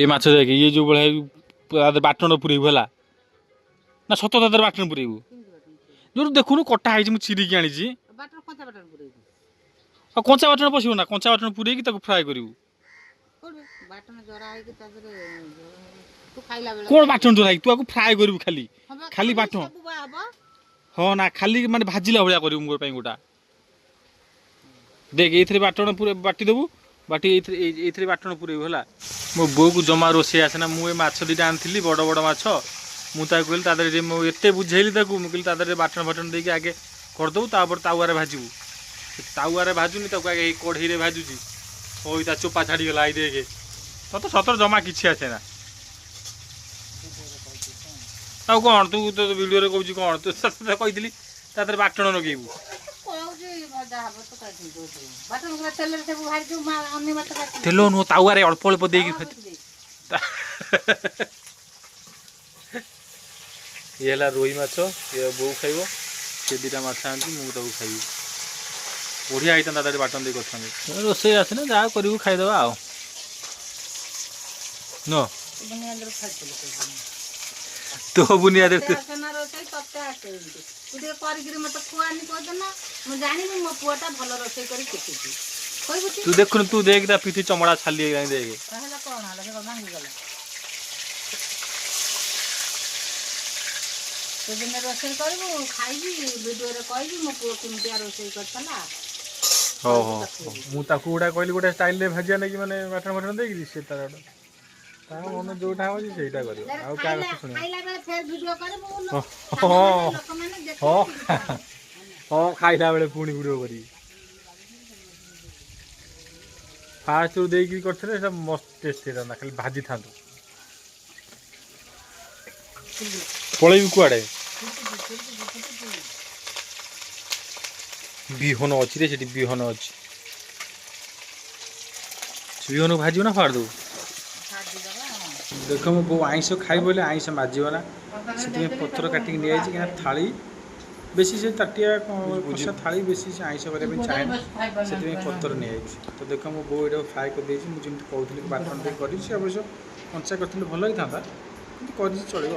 ये माछ देख ये जो भाई बाटण पुरेबू है ना सत तार बाटण पुरेबू जो देखुन कटा है चिरिकी आनी कंचा बाटण पशु ना कंचा बाटण पुरे फ्राए करू कौन बाटण जोरा तू आपको फ्राए करू खाली खाली बाटण हाँ ना खाली माने भाजिला भाया कर मोर गोटा देख ये बाटण पूरे बाटी देबू बाटी ये बाटण पुरेबू है मो बो को जमा रोसे आसेना मुझे माछ दुटा आनी बड़ बड़ माछ मुझे कहली तादे मुझे बुझेली मुझे तादे बाटण फाटण देके आगे करदेबू तावर भाजबू तावर भाजुनी आगे कढ़ई भाजुची हो ता चोपा छाड़ीगला आई देखे तो सतर जमा किसी आसेना कौन तू तो वीडियो कहूँ कौन तू कही तादे बाटण लगेबू तेल नुह तावे अल्प अल्प दे ये रोही माछ ये बो खाइब से दुटा माछ आनी मुझे खाइबी बढ़िया होता दादा बाटन दे कर रोसे आसना जहाँ करू खाईदे आ न तो बुनियाद तू देख तू देख पिठी चमड़ा छाली देख मुझे कहली गोटे स्टाइल भाजिया नहीं माने बाटन फाटन देगी से तार मन जोटा हो ସେଇଟା କରିବ ଆଉ କା କଥା ଶୁଣିବ ହଁ ଖାଇଲା बेले पुणी वीडियो करी फास्ट रू देकी करथले एटा मस्त टेस्ट एटा ना खाली भाजी थांतो पळेबी कुआडे बिहन अछि रे सेठी बिहन अछि बिहन भाजी ना फाड़ दो देख मो बो आइस खाई बोले आइस माजिब ना से पत्र काटिक नि जाइए थाली बेसी से ताटिया कषा थाली बेसी से आइस करने चाहे से पत्र नि तो देख मो बो ये फ्राए कर मुझे कहती बाटन टे कर अवश्य कंचा कर भल ही था कर चलो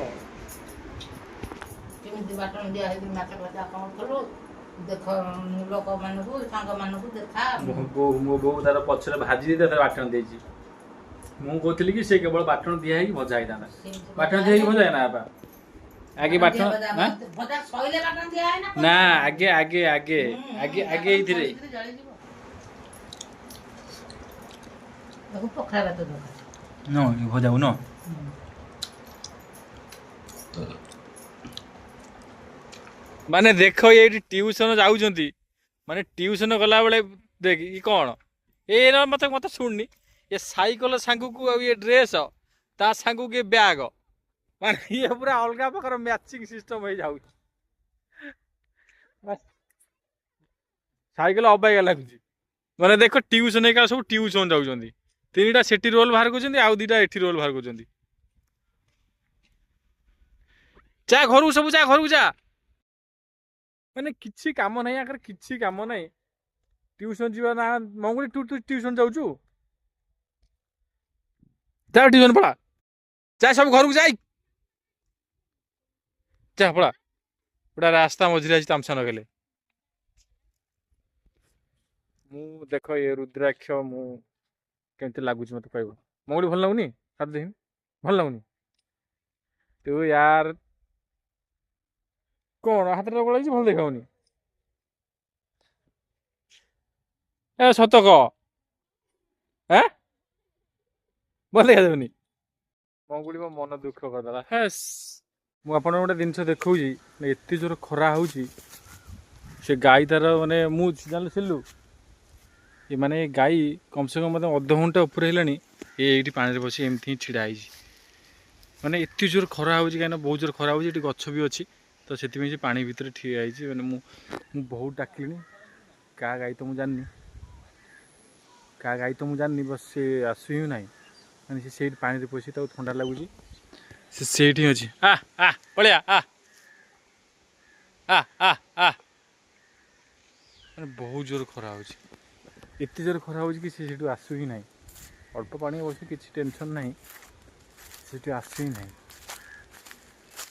मो बो तार पचर भाजी बाटन दे मु कहती कि से केवल बाटण दिखाई भजा ही था बाटण दिखाई भजा है ना आपा आगे बाटण ना आगे आगे आगे आगे आगे इधरे नो भजाऊ न माने देख ये ट्यूशन जाउछंती माने ट्यूशन गला बेले देख ई कोन ए न मत मत सुननी ये साइकल सांगू को ये ड्रेस ता सांगू के बैग माने ये पूरा अलग प्रकार मैचिंग सिस्टम हो जाउ साइकल अबाइया लगुची माने देखो ट्यूशन का सब ट्यूशन जाउछंती तीनटा सेठी रोल बाहर करछंती आ दुटा एठी रोल बाहर करछंती जा घर सब जा घर जा माने किछि काम नहीं आकर किछि काम नहीं ट्यूशन जीवा ना मंगुली तू ट्यूशन जाउछु जा ट्यूशन पढ़ा जा सब घर को जाई जा पढ़ा गोटा रास्ता मझे आज तामसा नगले मु देख ये रुद्राक्ष मु केमती लगुच मत कहब मंगुली भल लगुनि हाथ देख भल लगुनि तू यार कौन हाथ गला भल देखाऊनी ए सत कह भल देखा जाऊनी मंगुली मो मन दुख करदेला हेस मुझे गोटे जिनस देखा एत जोर खरा हो से गाई तार माने जान सिलु ये माने गाई कम से कम मतलब अध घंटा ऊपर है ये पानी बस एमती छिड़ा माने एत जोर खरा हो कहीं बहुत जोर खरा हो गछ भी अच्छी तो से पानी भितर ठिया मैंने मु बहुत डाकिली क्या गाई तो मुझे जाननी क्या गाई तो मुझे जाननी बस से आसु ही ना मैंने से पानी पशि ठंडा लगुच से अच्छी आ आ पलिया आ आ आ आ मैंने बहुत जोर खरा हो एत जोर खरा हो कि आसु ही ना अल्प पानी बस किसी टेंशन ना ସେଠି ଆସି ନାହିଁ।